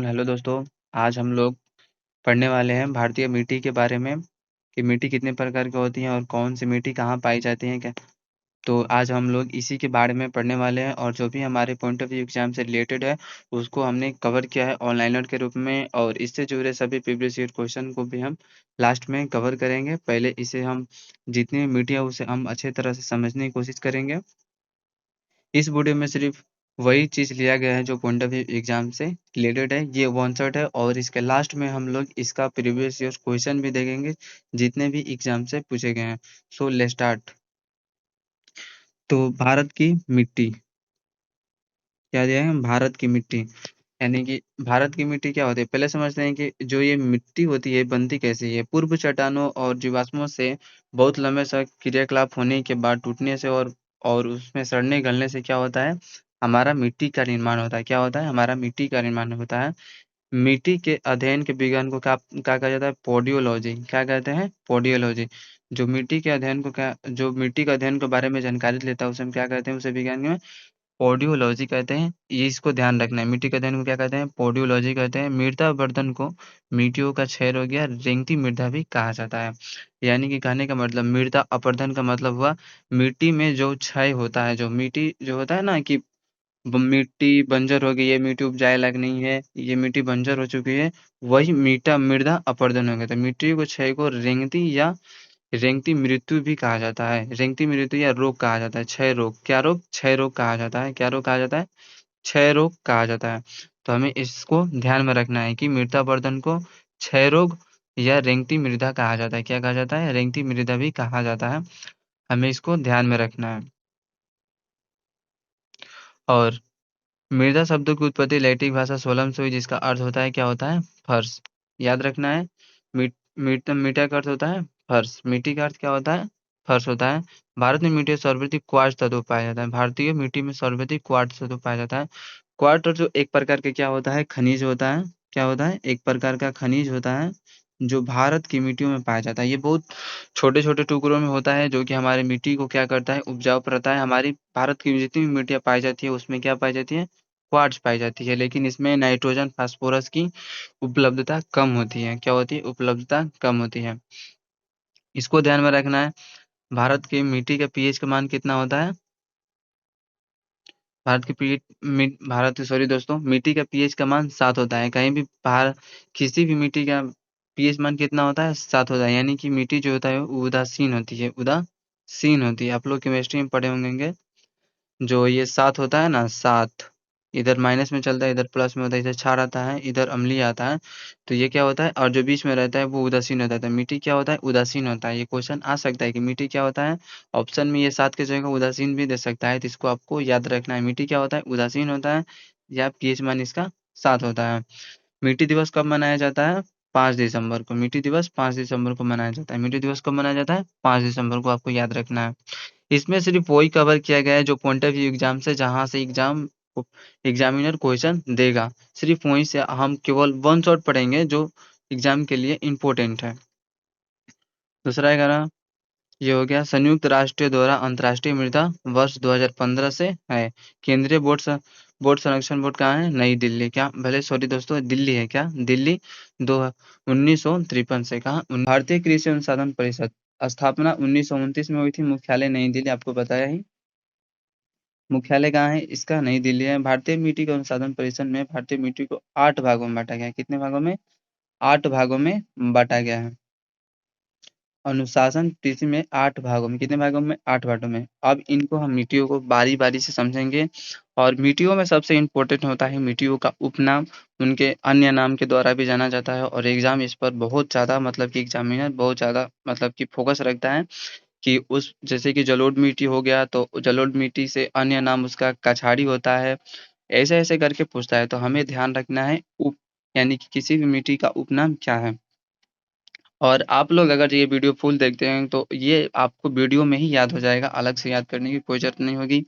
Hello दोस्तों। आज हम लोग पढ़ने वाले हैं भारतीय मिट्टी के बारे में कि मिट्टी कितने प्रकार की होती है और कौन सी मिट्टी कहाँ पाई जाती है क्या। तो आज हम लोग इसी के बारे में पढ़ने वाले हैं और जो भी हमारे पॉइंट ऑफ व्यू एग्जाम से रिलेटेड है उसको हमने कवर किया है ऑनलाइनर के रूप में, और इससे जुड़े सभी प्रीवियस ईयर क्वेश्चन को भी हम लास्ट में कवर करेंगे। पहले इसे हम जितनी भी मिट्टी है उसे हम अच्छे तरह से समझने की कोशिश करेंगे। इस वीडियो में सिर्फ वही चीज़ लिया गया है जो पॉइंट ऑफ व्यू एग्जाम से रिलेटेड है। ये वन शॉट है और इसके लास्ट में हम लोग इसका प्रीवियस ईयर क्वेश्चन भी देखेंगे जितने भी एग्जाम से पूछे गए हैं। So let's start. तो भारत की मिट्टी क्या दिया है? भारत की मिट्टी यानी कि भारत की मिट्टी क्या होती है, पहले समझते हैं कि जो ये मिट्टी होती है बनती कैसे है। पूर्व चट्टानों और जीवाश्मों से बहुत लंबे समय क्रियाकलाप होने के बाद टूटने से और उसमें सड़ने गलने से क्या होता है, हमारा मिट्टी का निर्माण होता है। क्या होता है? हमारा मिट्टी का निर्माण होता है। मिट्टी के अध्ययन के विज्ञान को क्या कहा जाता है? पोडियोलॉजी। क्या कहते हैं? पोडियोलॉजी। जो मिट्टी के अध्ययन को क्या जो मिट्टी के अध्ययन के बारे में जानकारी लेता है उसे हम क्या कहते हैं? उसे विज्ञान में पोडियोलॉजी कहते हैं। ये इसको ध्यान रखना है। मिट्टी के अध्ययन को क्या कहते हैं? पोडियोलॉजी कहते हैं। मृदा अपरदन को मिट्टियों का क्षय रोग या रेंगती मृदा भी कहा जाता है। यानी कि कहने का मतलब मृदा अपरदन का मतलब हुआ मिट्टी में जो क्षय होता है, जो मिट्टी जो होता है ना कि मिट्टी बंजर हो गई, ये मिट्टी उपजाए लायक नहीं है, ये मिट्टी बंजर हो चुकी है, वही मीठा मृदा अपरदन हो गया था। मिट्टी को क्षय को रेंगती या रेंगती मृत्यु भी कहा जाता है। रेंगती मृत्यु या रोग कहा जाता है। क्षय रोग। क्या रोग? क्षय रोग कहा जाता है। क्या रोग कहा जाता है? क्षय रोग कहा जाता है। तो हमें इसको ध्यान में रखना है कि मृदा अपरदन को क्षय रोग या रेंगती मृदा कहा जाता है। क्या कहा जाता है? रेंगती मृदा भी कहा जाता है। हमें इसको ध्यान में रखना है। और मृदा शब्दों की उत्पत्ति लैटिन भाषा सोलम से हुई जिसका अर्थ होता है, क्या होता है? फर्श। याद रखना है। मीठा का अर्थ होता है फर्श। मिट्टी का अर्थ क्या होता है? फर्श होता है। भारत में मिट्टी में सर्वाधिक क्वार्ट्ज तत्व पाया जाता है। भारतीय मिट्टी में सर्वाधिक क्वार्ट्ज तत्व पाया जाता है। क्वार्ट्ज जो एक प्रकार का क्या होता है? खनिज होता है। क्या होता है? एक प्रकार का खनिज होता है जो भारत की मिट्टियों में पाया जाता है। ये बहुत छोटे छोटे टुकड़ों में होता है जो कि हमारी मिट्टी को क्या करता है? उपजाऊ करता है। हमारी भारत की जितनी भी मिट्टियाँ पाई जाती है उसमें क्या पाई जाती है? क्वार्ट्ज पाई जाती है। लेकिन इसमें नाइट्रोजन फास्फोरस की उपलब्धता कम होती है। क्या होती है? उपलब्धता कम होती है। इसको ध्यान में रखना है। भारत की मिट्टी का पीएच का मान कितना होता है? भारत की पीएच भारत सॉरी दोस्तों, मिट्टी का पीएच का मान 7 होता है। कहीं भी बाहर किसी भी मिट्टी का पीएच मान कितना होता है? 7 होता है। यानी कि मिट्टी जो होता है वो उदासीन होती है। उदासीन होती है। आप लोग केमिस्ट्री में पढ़े होंगे जो ये 7 होता है ना, 7 इधर माइनस में चलता है, इधर प्लस में होता है, इधर क्षार आता है, इधर अम्लीय आता है। तो ये क्या होता है? और जो बीच में रहता है वो उदासीन होता है। तो मिट्टी क्या होता है? उदासीन होता है। ये क्वेश्चन आ सकता है कि मिट्टी क्या होता है। ऑप्शन में ये 7 की जगह उदासीन भी दे सकता है, तो इसको आपको याद रखना है। मिट्टी क्या होता है? उदासीन होता है या पीएच मान इसका 7 होता है। मिट्टी दिवस कब मनाया जाता है? 5 दिसंबर को। मिट्टी दिवस 5 दिसंबर को मनाया जाता है। मिट्टी दिवस कब मनाया जाता है? 5 दिसंबर को। आपको याद रखना है। इसमें सिर्फ वही कवर किया गया है जो पॉइंट ऑफ व्यू एग्जाम से, जहां से एग्जामिनर क्वेश्चन देगा, सिर्फ वहीं से हम केवल वन शॉट पढ़ेंगे जो एग्जाम के लिए इम्पोर्टेंट है। दूसरा है ये हो गया संयुक्त राष्ट्र द्वारा अंतर्राष्ट्रीय मृदा वर्ष 2015 से है। केंद्रीय बोर्ड संरक्षण बोर्ड कहाँ है? नई दिल्ली। क्या भले सॉरी दोस्तों, दिल्ली है क्या? दिल्ली दो 1953 से। कहा? भारतीय कृषि अनुसंधान परिषद स्थापना 1929 में हुई थी। मुख्यालय नई दिल्ली, आपको बताया ही। मुख्यालय कहाँ है इसका? नई दिल्ली है। भारतीय मिट्टी के अनुसंधान परिषद में भारतीय मिट्टी को 8 भागों में बांटा गया है। कितने भागों में? 8 भागों में बांटा गया है। अनुशासन कृषि में 8 भागों में। कितने भागों में? 8 भागों में। अब इनको हम मिट्टियों को बारी-बारी से समझेंगे। और मिट्टियों में सबसे इम्पोर्टेंट होता है मिट्टियों का उपनाम, उनके अन्य नाम के द्वारा भी जाना जाता है। और एग्जाम इस पर बहुत ज़्यादा मतलब कि एग्जामिनर बहुत ज़्यादा मतलब कि फोकस रखता है कि उस जैसे कि जलोढ़ मिट्टी हो गया तो जलोढ़ मिट्टी से अन्य नाम उसका कछाड़ी होता है। ऐसे-ऐसे करके पूछता है, तो हमें ध्यान रखना है यानी कि किसी भी मिट्टी का उपनाम क्या है। और आप लोग अगर ये वीडियो फुल देखते हैं तो ये आपको वीडियो में ही याद हो जाएगा, अलग से याद करने की कोई ज़रूरत नहीं होगी।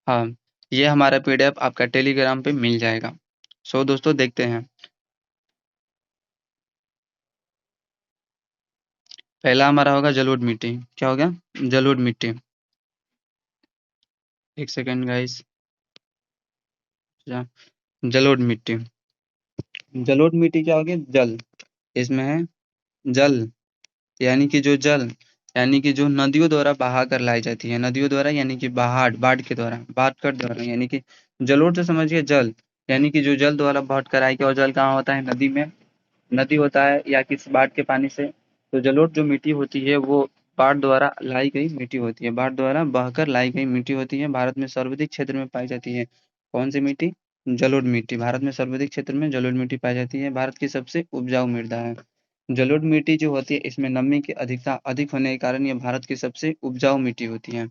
हाँ, ये हमारा पीडीएफ आपका टेलीग्राम पे मिल जाएगा। सो दोस्तों देखते हैं। पहला हमारा होगा जलोढ़ मिट्टी। क्या हो गया? जलोढ़ मिट्टी। एक सेकंड गाइस। जलोढ़ मिट्टी। जलोढ़ मिट्टी क्या होगी? जल। इसमें है जल, यानी कि जो जल, यानी कि जो नदियों द्वारा बहा कर लाई जाती है, नदियों द्वारा यानी कि बाढ़ के द्वारा, बाढ़ कर द्वारा, यानी कि जलोढ़ तो समझिए जल, यानी कि जो जल द्वारा बहट कर आई के, और जल कहाँ होता है? नदी में, नदी होता है या किसी बाढ़ के पानी से। तो जलोढ़ जो मिट्टी होती है वो बाढ़ द्वारा लाई गई मिट्टी होती है, बाढ़ द्वारा बहकर लाई गई मिट्टी होती है। भारत में सर्वाधिक क्षेत्र में पाई जाती है कौन सी मिट्टी? जलोढ़ मिट्टी। भारत में सर्वाधिक क्षेत्र में जलोढ़ मिट्टी पाई जाती है। भारत की सबसे उपजाऊ मृदा है जलोढ़ मिट्टी। जो होती है इसमें नमी की अधिकता अधिक होने के कारण ये भारत की सबसे उपजाऊ मिट्टी होती है।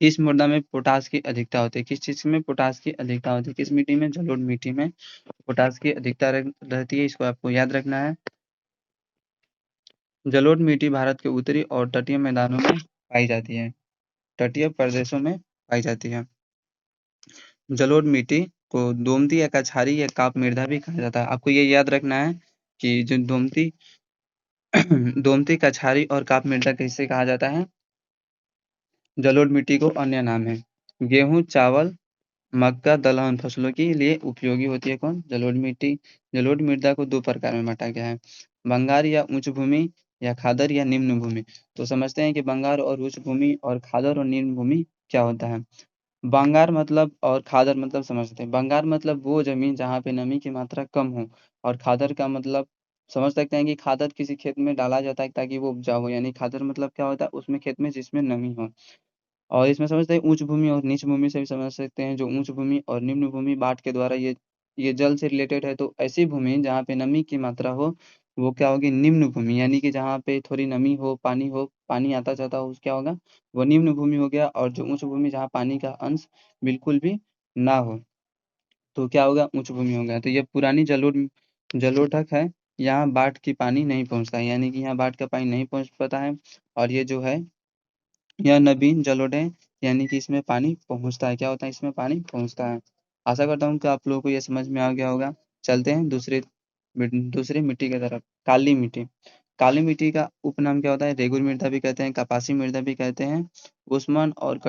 इस मृदा में पोटास की अधिकता होती है। किस चीज में पोटास की अधिकता होती है? किस मिट्टी में? जलोढ़ मिट्टी में पोटास की अधिकता रहती है। इसको आपको याद रखना है। जलोढ़ मिट्टी भारत के उत्तरी और तटीय मैदानों में पाई जाती है, तटीय प्रदेशों में पाई जाती है। जलोढ़ मिट्टी को दोमती या कछारी या काप मृदा भी कहा जाता है। आपको ये याद रखना है कि जो दोमती दोमती, कछारी और काप मृदा किसे कहा जाता है? जलोढ़ मिट्टी को अन्य नाम है। गेहूं, चावल, मक्का, दलहन फसलों के लिए उपयोगी होती है कौन? जलोढ़ मिट्टी। जलोढ़ मृदा को दो प्रकार में बांटा गया है, बंगार या उच्च भूमि, या खादर या निम्न भूमि। तो समझते हैं कि बंगार और उच्च भूमि और खादर और निम्न भूमि क्या होता है। बंगार मतलब और खादर मतलब समझते हैं। बंगार मतलब वो जमीन जहाँ पे नमी की मात्रा कम हो, और खादर का मतलब समझ सकते हैं कि खादर किसी खेत में डाला जाता है ताकि वो उपजाऊ हो, यानी खादर मतलब क्या होता है? उसमें खेत में जिसमें नमी हो। और इसमें समझते हैं उच्च भूमि और नीच भूमि से भी समझ सकते हैं। जो उच्च भूमि और निम्न भूमि बाढ़ के द्वारा ये जल से रिलेटेड है, तो ऐसी भूमि जहाँ पे नमी की मात्रा हो वो क्या होगी? निम्न भूमि, यानी कि जहाँ पे थोड़ी नमी हो, पानी आता जाता हो, उस क्या होगा? वो निम्न भूमि हो गया। और जो उच्च भूमि जहाँ पानी का अंश बिल्कुल भी ना हो, तो क्या होगा? उच्च भूमि हो गया। तो ये पुरानी जलोढ़ है। यहाँ बाढ़ की पानी नहीं पहुंचता है, यानी कि यहाँ बाढ़ का पानी नहीं पहुंच पाता है। और ये जो है यह नवीन जलोढ़ है, यानी कि इसमें पानी पहुँचता है। क्या होता है? इसमें पानी पहुँचता है। आशा करता हूँ कि आप लोगों को ये समझ में आ गया होगा। चलते हैं दूसरी मिट्टी की तरफ। काली मिट्टी। काली मिट्टी का उपनाम क्या होता है? रेगुर मृदा भी कहते हैं, कपासी मृदा भी कहते हैं, उस्मन और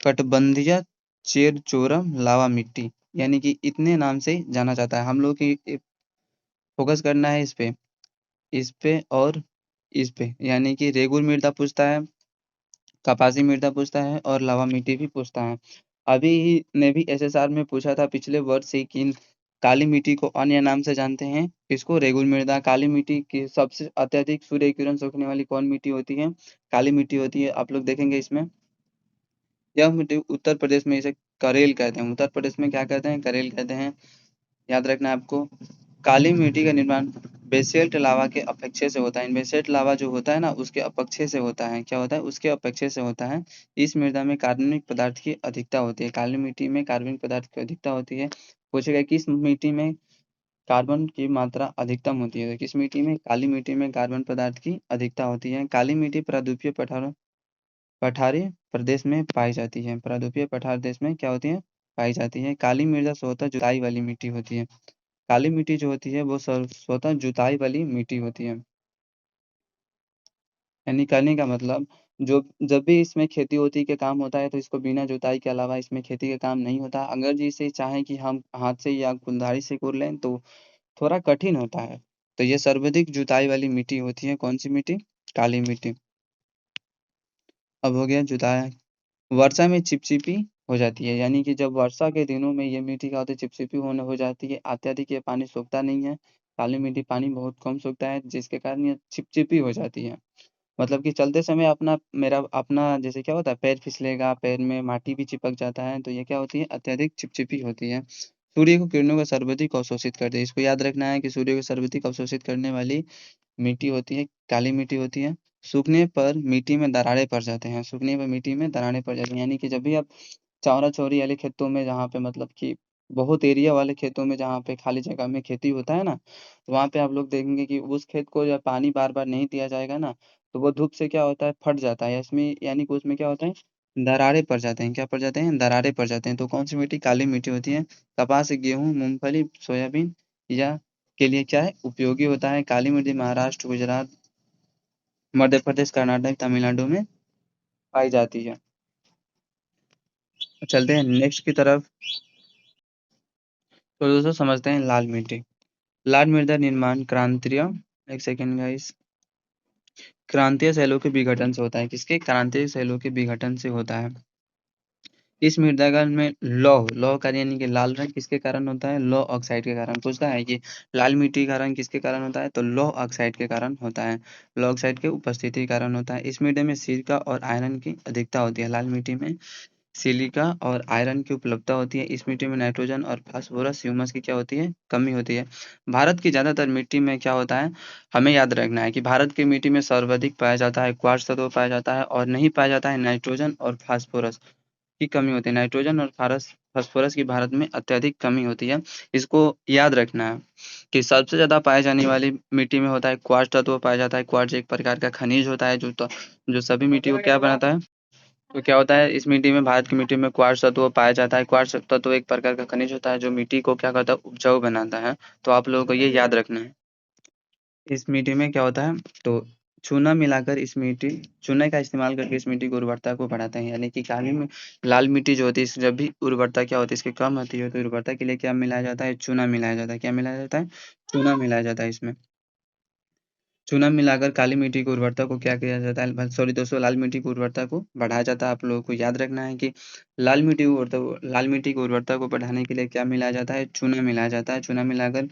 कटबंधिया चेरचोरम लावा मिट्टी, यानी कि इतने नाम से जाना जाता है। हम लोग की फोकस करना है इस पे और इस पे, यानी कि रेगुर मृदा पूछता है, कपासी मृदा पूछता है, और लावा मिट्टी भी पूछता है। अभी ही ने भी एसएसआर में पूछा था पिछले वर्ष ही कि काली मिट्टी को अन्य नाम से जानते हैं। इसको रेगुल मृदा। काली मिट्टी की सबसे अत्यधिक सूर्य किरण सोखने वाली कौन मिट्टी होती है? काली मिट्टी होती है। आप लोग देखेंगे इसमें, यह मिट्टी उत्तर प्रदेश में इसे करेल कहते हैं। उत्तर प्रदेश में क्या कहते हैं? करेल कहते हैं। याद रखना है आपको। काली मिट्टी का निर्माण बेसेल्ट लावा के अपेक्षे से होता है। बेसेल्ट लावा जो होता है ना, उसके अपेक्षे से होता है। क्या होता है? उसके अपेक्षे से होता है। इस मृदा में कार्बनिक पदार्थ की अधिकता होती है। काली मिट्टी में कार्बनिक पदार्थ की अधिकता होती है। पूछेगा किस मिट्टी में कार्बन की मात्रा अधिकतम होती है? तो किस मिट्टी में? काली मिट्टी में कार्बन पदार्थ की अधिकता होती है। काली मिट्टी प्रायद्वीपीय पठारी प्रदेश में पाई जाती है। प्रायद्वीपीय पठार देश में क्या होती है? पाई जाती है। काली मृदा स्वतः जुताई वाली मिट्टी होती है। काली मिट्टी जो होती है वो स्वतः जुताई वाली मिट्टी होती है। यानी करने का मतलब, जो जब भी इसमें खेती होती के काम होता है तो इसको बिना जुताई के अलावा इसमें खेती का काम नहीं होता। अगर जिसे चाहे कि हम हाथ से या कुल्हाड़ी से कोर लें तो थोड़ा कठिन होता है। तो ये सर्वाधिक जुताई वाली मिट्टी होती है। कौन सी मिट्टी? काली मिट्टी। अब हो गया जुताई। वर्षा में चिपचिपी हो जाती है, यानी कि जब वर्षा के दिनों में ये मिट्टी क्या होती है? चिपचिपी होने हो जाती है। अत्यधिक ये पानी सोखता नहीं है। काली मिट्टी पानी बहुत कम सोखता है, जिसके कारण ये चिपचिपी हो जाती है। मतलब कि चलते समय मेरा अपना जैसे क्या होता है, पैर फिसलेगा, पैर में माटी भी चिपक जाता है, तो ये क्या होती है? अत्यधिक चिपचिपी होती है। सूर्य को किरणों का सर्वाधिक अवशोषित करती है। इसको याद रखना है कि सूर्य को सर्वाधिक अवशोषित करने वाली मिट्टी होती है काली मिट्टी होती है। सूखने पर मिट्टी में दरारें पड़ जाते हैं। सूखने पर मिट्टी में दरारें पड़ जाती हैं, यानी कि जब भी आप चौरा चौरी वाले खेतों में, जहाँ पे मतलब कि बहुत एरिया वाले खेतों में जहाँ पे खाली जगह में खेती होता है ना, तो वहाँ पे आप लोग देखेंगे कि उस खेत को जब पानी बार बार नहीं दिया जाएगा ना, तो वो धूप से क्या होता है? फट जाता है। इसमें यानी कि उसमें क्या होता है? दरारें पड़ जाते हैं। क्या पड़ जाते हैं? दरारें पड़ जाते हैं। तो कौन सी मिट्टी? काली मिट्टी होती है। कपास, गेहूं, मूंगफली, सोयाबीन या के लिए क्या है? उपयोगी होता है। काली मिट्टी महाराष्ट्र, गुजरात, मध्य प्रदेश, कर्नाटक, तमिलनाडु में पाई जाती है। चलते हैं नेक्स्ट की तरफ। तो दोस्तों समझते हैं लाल मिट्टी। लाल मृदा निर्माण क्रांतीय, एक सेकेंड गाइस, क्रांतीय सेलों के विघटन से होता है। किसके? क्रांतीय सेलों के विघटन से होता है। इस मृदा में लौह लौह का यानी कि लाल रंग किसके कारण होता है? लौह ऑक्साइड के कारण। पूछता है कि लाल मिट्टी का रंग किसके कारण होता है? तो लौह ऑक्साइड के कारण होता है। लौह ऑक्साइड के उपस्थिति के कारण होता है। इस मिट्टी में सिलिका और आयरन की अधिकता होती है। लाल मिट्टी में सिलिका और आयरन की उपलब्धता होती है। इस मिट्टी में नाइट्रोजन और फास्फोरस ह्यूमस की क्या होती है? कमी होती है। भारत की ज्यादातर मिट्टी में क्या होता है? हमें याद रखना है कि भारत की मिट्टी में सर्वाधिक पाया जाता है क्वार्ट्ज तत्व पाया जाता है, और नहीं पाया जाता है नाइट्रोजन और फास्फोरस की कमी होती है। नाइट्रोजन और फास्फोरस की भारत में अत्यधिक कमी होती है। इसको याद रखना है कि सबसे ज्यादा पाए जाने वाली मिट्टी में होता है क्वार्ट्ज तत्व पाया जाता है। क्वार्ट्ज एक प्रकार का खनिज होता है जो सभी मिट्टी को क्या बनाता है? तो क्या होता है, इस मिट्टी में, भारत की मिट्टी में क्वार्ट्ज तत्व पाया जाता है। क्वार्ट्ज तत्व एक प्रकार का खनिज होता है जो मिट्टी को क्या करता है? उपजाऊ बनाता है। तो आप लोगों को ये याद रखना है। इस मिट्टी में क्या होता है? तो चूना मिलाकर इस मिट्टी चूने का इस्तेमाल करके इस मिट्टी की उर्वरता को बढ़ाते हैं। यानी कि काली में लाल मिट्टी जो होती है, जब भी उर्वरता क्या होती है, इसकी कम होती है, तो उर्वरता के लिए क्या मिलाया जाता है? चूना मिलाया जाता है। क्या मिलाया जाता है? चूना मिलाया जाता है इसमें। चूना मिलाकर काली मिट्टी की उर्वरता को क्या किया जाता है? सॉरी दोस्तों, लाल मिट्टी की उर्वरता को बढ़ाया जाता है। आप लोगों को याद रखना है कि लाल मिट्टी की उर्वरता को बढ़ाने के लिए क्या मिलाया जाता है? चूना मिलाया जाता है। चूना मिलाकर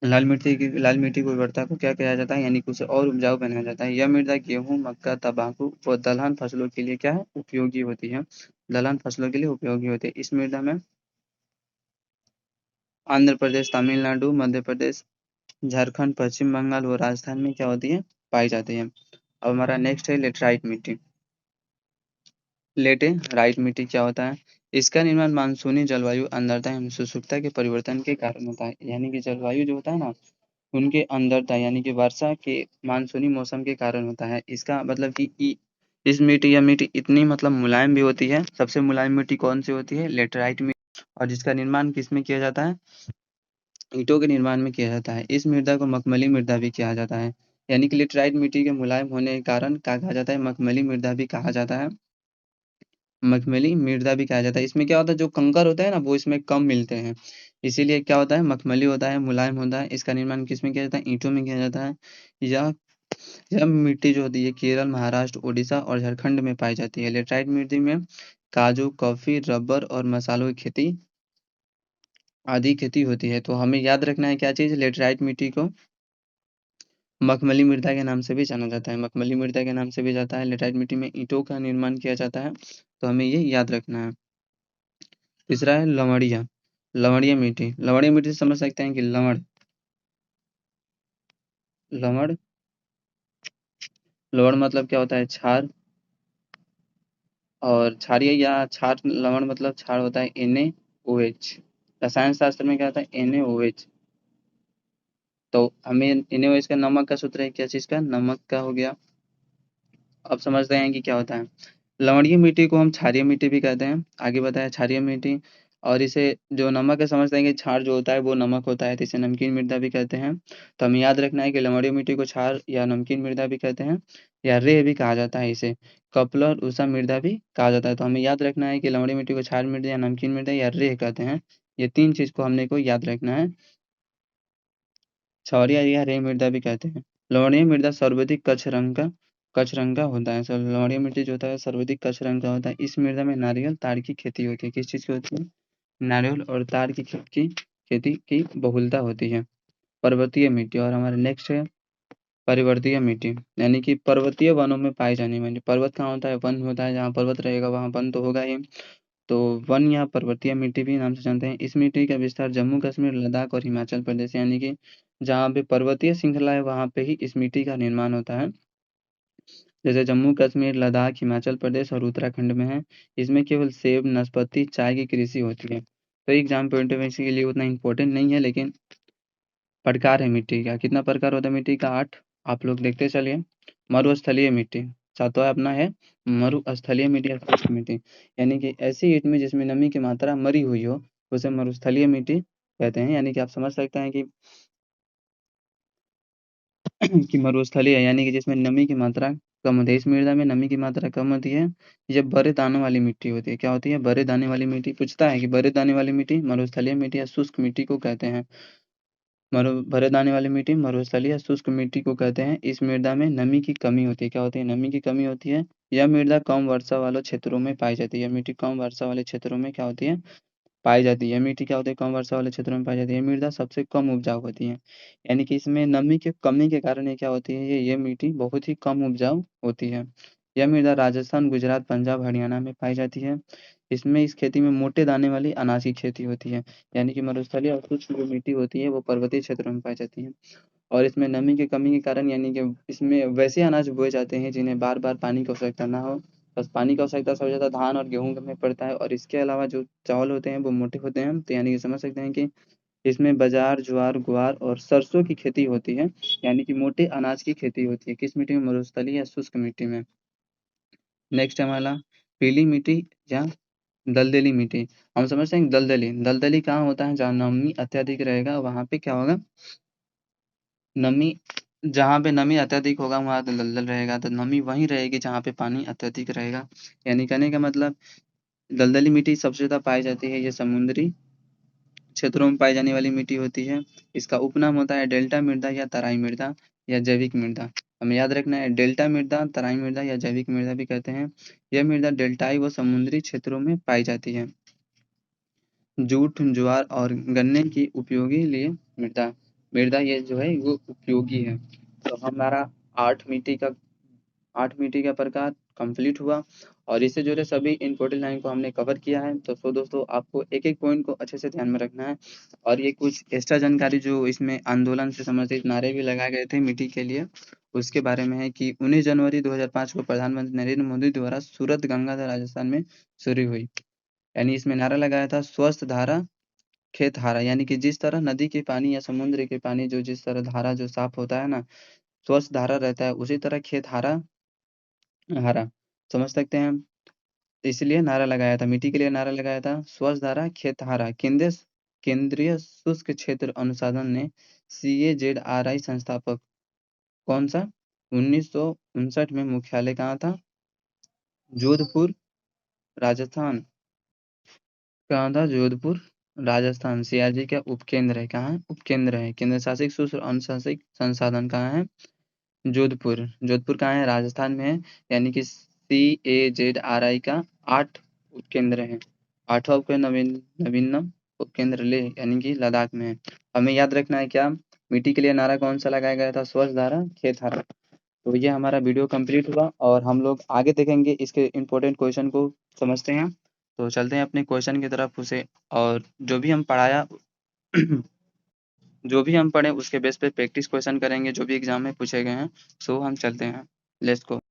लाल मिट्टी की उर्वरता को क्या किया जाता है? यानी कि उसे और उपजाऊ बनाया जाता है। यह मृदा गेहूं, मक्का, तंबाकू और दलहन फसलों के लिए क्या है? उपयोगी होती है। दलहन फसलों के लिए उपयोगी होती है। इस मृदा में आंध्र प्रदेश, तमिलनाडु, मध्य प्रदेश, झारखंड, पश्चिम बंगाल और राजस्थान में क्या होती है? पाई जाती है। अब हमारा नेक्स्ट है लेटराइट मिट्टी। लेटेराइट मिट्टी क्या होता है? इसका निर्माण मानसूनी जलवायु आर्द्रता एवं शुष्कता के परिवर्तन के कारण होता है। यानी कि जलवायु जो होता है ना, उनके आर्द्रता यानी कि वर्षा के मानसूनी मौसम के कारण होता है। इसका मतलब कि इस मिट्टी या मिट्टी इतनी मतलब मुलायम भी होती है। सबसे मुलायम मिट्टी कौन सी होती है? लेटराइट मिट्टी। और जिसका निर्माण किस में किया जाता है? ईंटों के निर्माण में किया जाता है। इस मृदा को मखमली मृदा भी कहा जाता है। यानी कि लेटराइट मिट्टी के मुलायम होने के कारण क्या कहा जाता है? मखमली मृदा भी कहा जाता है। मखमली मृदा भी कहा जाता है। इसमें क्या होता है, जो कंकर होता है ना, वो इसमें कम मिलते हैं। इसीलिए क्या होता है? मखमली होता है, मुलायम होता है। इसका निर्माण किसमें किया जाता है? ईंटों में किया जाता है। यह यह मिट्टी जो होती है केरल, महाराष्ट्र, उड़ीसा और झारखंड में पाई जाती है। लेटराइट मिट्टी में काजू, कॉफी, रबर और मसालों की खेती आदि खेती होती है। तो हमें याद रखना है क्या चीज? लेटराइट मिट्टी को मखमली मृदा के नाम से भी जाना जाता है। मखमली मृदा के नाम से भी जाता है। लेटराइट मिट्टी में ईंटों का निर्माण किया जाता है। तो हमें ये याद रखना है। तीसरा है लवणिया। लवणीय मिट्टी। लवणीय मिट्टी से समझ सकते हैं कि लवण लवण मतलब क्या होता है? क्षार। और क्षारीय या क्षार लवण मतलब क्षार होता है NaOH। रसायन शास्त्र में क्या होता है? NaOH। तो हमें NaOH का नमक का सूत्र है, क्या चीज का? नमक का हो गया। अब समझते हैं कि क्या होता है। लवणीय मिट्टी को हम क्षारीय मिट्टी भी कहते हैं। आगे बताया क्षारीय मिट्टी। और इसे जो नमक है, समझते हैं कि क्षार जो होता है वो नमक होता है, तो इसे नमकीन मृदा भी कहते हैं। तो हमें याद रखना है कि लवणीय मिट्टी को क्षार या नमकीन मृदा भी कहते हैं, या रेह भी कहा जाता है इसे। कपलर ऊषा मृदा भी कहा जाता है। तो हमें याद रखना है कि लवणीय मिट्टी को क्षार मृदा या नमकीन मृदा या रेह कहते हैं। ये तीन चीज को हमने को याद रखना है। छौरिया या रेह मृदा भी कहते हैं। लवणीय मृदा सर्वाधिक कच्छ रंग का होता है। लवणीय मिट्टी जो होता है सर्वाधिक कच्छ रंग का होता है। इस मृदा में नारियल ताड़ की खेती होती है। किस चीज की होती है? नारियल और ताड़ की खेती की बहुलता होती है। पर्वतीय मिट्टी। और हमारे नेक्स्ट है पर्वतीय मिट्टी। यानी कि पर्वतीय वनों में पाई जाने वाली। पर्वत कहाँ होता है? वन होता है। जहाँ पर्वत रहेगा वहाँ वन तो होगा ही। तो वन या पर्वतीय मिट्टी भी नाम से जानते हैं। इस मिट्टी का विस्तार जम्मू कश्मीर, लद्दाख और हिमाचल प्रदेश, यानी कि जहाँ पे पर्वतीय श्रृंखला है वहां पे ही इस मिट्टी का निर्माण होता है। जैसे जम्मू कश्मीर, लद्दाख, हिमाचल प्रदेश और उत्तराखंड में है। इसमें केवल सेब, नाशपाती, चाय की कृषि होती है। तो एग्जाम पॉइंट ऑफ व्यू के लिए उतना इम्पोर्टेंट नहीं है, लेकिन प्रकार है मिट्टी का। कितना प्रकार होता है मिट्टी का? 8। आप लोग देखते चलिए। मरुस्थलीय मिट्टी। सातवां अपना है मरुस्थलीय मिट्टी या शुष्क मिट्टी। यानी कि ऐसी ईंट में जिसमें नमी की मात्रा मरी हुई हो, उसे मरुस्थलीय मिट्टी कहते हैं। यानी कि आप समझ सकते हैं कि कि मरुस्थलीय यानी कि जिसमें नमी की मात्रा कम होती है। इस मृदा में नमी की मात्रा कम होती है। ये बड़े दानों वाली मिट्टी होती है। क्या होती है? बड़े दाने वाली मिट्टी। पूछता है कि बड़े दाने वाली मिट्टी मरुस्थलीय मिट्टी या शुष्क मिट्टी को कहते हैं। भरे दाने वाली मिट्टी मरुस्थलीय या शुष्क मिट्टी को कहते हैं। इस मृदा में नमी की कमी होती है। क्या होती है? नमी की कमी होती है। यह मृदा कम वर्षा वाले क्षेत्रों में पाई जाती है। यह मिट्टी कम वर्षा वाले क्षेत्रों में क्या होती है? पाई जाती है। मिट्टी क्या होती है? कम वर्षा वाले क्षेत्रों में पाई जाती है। ये मृदा सबसे कम उपजाऊ होती है। यानी कि इसमें नमी की कमी के कारण ये क्या होती है? ये मिट्टी बहुत ही कम उपजाऊ होती है। यह मृदा राजस्थान, गुजरात, पंजाब, हरियाणा में पाई जाती है। इसमें इस खेती में मोटे दाने वाली अनाज की खेती होती है। यानी कि मरुस्थलीय और शुष्क जो मिट्टी होती है वो पर्वतीय क्षेत्रों में पाई जाती है। और इसमें नमी की कमी के कारण यानी कि इसमें वैसे अनाज बोए जाते हैं जिन्हें बार-बार पानी की आवश्यकता ना हो। बस पानी की आवश्यकता सबसे ज़्यादा धान और गेहूँ में पड़ता है और इसके अलावा जो चावल होते हैं वो मोटे होते हैं। तो यानी कि समझ सकते हैं कि इसमें बाजरा, ज्वार, ग्वार और सरसों की खेती होती है। यानी कि मोटे अनाज की खेती होती है। किस मिट्टी में? मरुस्थलीय या शुष्क मिट्टी में। नेक्स्ट है हमारा पीली मिट्टी या दलदली मिट्टी। हम समझते हैं दलदली। दलदली कहाँ होता है? जहाँ नमी अत्यधिक रहेगा वहाँ पे क्या होगा? नमी जहाँ पे नमी अत्यधिक होगा वहाँ तो दलदल रहेगा। तो नमी वहीं रहेगी जहाँ पे पानी अत्यधिक रहेगा। यानी कहने का मतलब दलदली मिट्टी सबसे ज़्यादा पाई जाती है। ये समुद्री क्षेत्रों में पाई जाने वाली मिट्टी होती है। इसका उपनाम होता है डेल्टा मृदा या तराई मृदा या जैविक मृदा। हमें याद रखना है डेल्टा मृदा, तराई मृदा या जैविक मृदा भी कहते हैं। यह मृदा डेल्टाई व समुद्री क्षेत्रों में पाई जाती है। जूट, ज्वार और गन्ने की उपयोगी लिए मृदा। मृदा ये जो है वो उपयोगी है। तो हमारा 8 मिट्टी का 8 मिट्टी का प्रकार कंप्लीट हुआ और इससे जुड़े सभी इंपॉर्टेंट लाइन को हमने कवर किया है। तो दोस्तों आपको एक-एक पॉइंट को अच्छे से ध्यान में रखना है और ये कुछ एक्स्ट्रा जानकारी जो इसमें आंदोलन से संबंधित नारे भी लगाए गए थे मिट्टी के लिए, उसके बारे में है कि 19 जनवरी 2005 को प्रधानमंत्री नरेंद्र मोदी द्वारा सूरत गंगा राजस्थान में शुरू हुई। यानी इसमें नारा लगाया था स्वस्थ धारा खेत हारा। यानी कि जिस तरह नदी के पानी या समुद्र के पानी जो जिस तरह धारा जो साफ होता है ना, स्वस्थ धारा रहता है, उसी तरह खेत हारा हारा समझ सकते हैं हम। इसलिए नारा लगाया था, मिट्टी के लिए नारा लगाया था स्वस्थ धारा खेत हारा। केंद्रीय शुष्क क्षेत्र अनुसंधान ने CAZRI संस्थापक कौन सा? 1959 में मुख्यालय कहाँ था? जोधपुर, राजस्थान। कहाँ था? जोधपुर, राजस्थान। CRG का उपकेंद्र है। कहाँ है? उपकेंद्र है। केंद्र शासित शुष्क अनुशासित संसाधन कहाँ है? जोधपुर। जोधपुर कहाँ है? राजस्थान में है। यानी कि CAZRI का 8 उपकेंद्र है। 8वां उपकेंद्र नवीनतम उपकेंद्र लेह यानी कि लद्दाख में है। हमें याद रखना है क्या? मिट्टी के लिए नारा कौन सा लगाया गया था? स्वच्छ धारा खेत हरा। तो ये हमारा वीडियो कंप्लीट हुआ और हम लोग आगे देखेंगे इसके इम्पोर्टेंट क्वेश्चन को समझते हैं। तो चलते हैं अपने क्वेश्चन की तरफ उसे और जो भी हम पढ़ाया जो भी हम पढ़े उसके बेस पे प्रैक्टिस क्वेश्चन करेंगे जो भी एग्जाम में पूछे गए हैं। सो हम चलते हैं। Let's go.